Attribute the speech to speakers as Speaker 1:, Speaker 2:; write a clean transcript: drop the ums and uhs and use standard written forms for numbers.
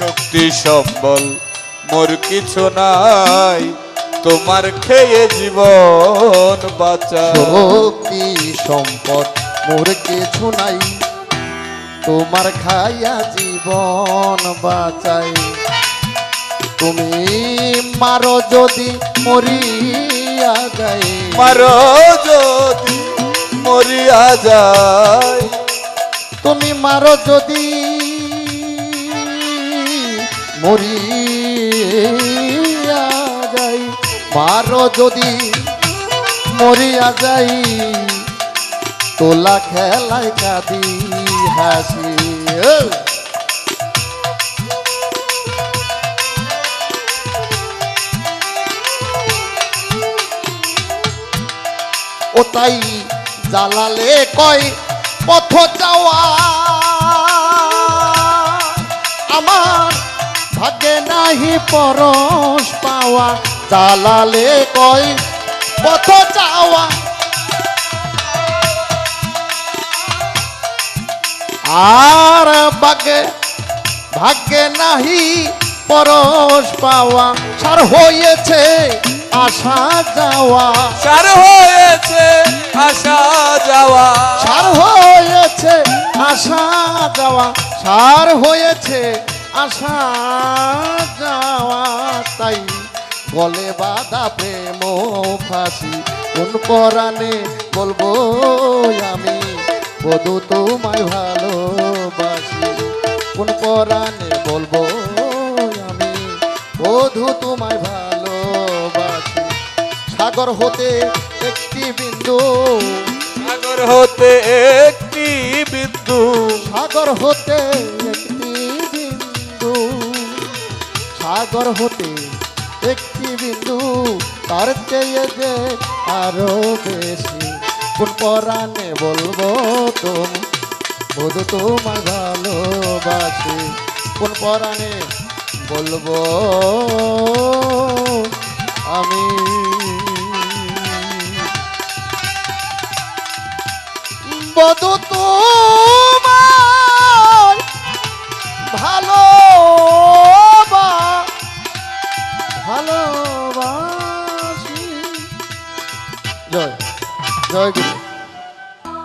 Speaker 1: শক্তি সম্বল মোর কিছু নাই, তোমার খেয়ে জীবন বাঁচাই।
Speaker 2: শক্তি সম্পদ মোর কিছু নাই, তোমার খাইয়া জীবন বাঁচাই। তুমি মারো যদি মরিয়া যাই,
Speaker 1: মারো যদি মরিয়া যায়,
Speaker 2: তুমি মারো যদি মরিয়া যাই, মারো যদি মরিয়া যাই, তোলা খেলায় কাঁদি হাসি। ও তাই জালালে কয় পথ যাওয়া, আমার ভাগ্যে নাহি পরশ পাওয়া। জালালে কয় পথ যাওয়া, আর ভাগ্যে নাহি পরশ পাওয়া। সার হয়েছে আসা যাওয়া,
Speaker 1: সার হয়েছে আসা যাওয়া,
Speaker 2: সার হয়েছে আসা যাওয়া, সার হয়েছে আসা যাওয়া। তাই গলে বাঁধা প্রেম ফাঁসি, কোন পরাণে বলবো আমি বধু তোমায় ভালোবাসি। কোন পরাণে বলবো আমি বধু তোমায় ভালোবাসি। সাগর হতে একটি বিন্দু,
Speaker 1: সাগর হতে একটি বিন্দু,
Speaker 2: সাগর হতে একটি বিন্দু, সাগর হতে একটি বিন্দু, তার চেয়ে যে আরো বেশি। কোন পরাণে বলবো তুমি বধু তোমায় ভালোবাসি। কোন পরাণে বলবো আমি বধু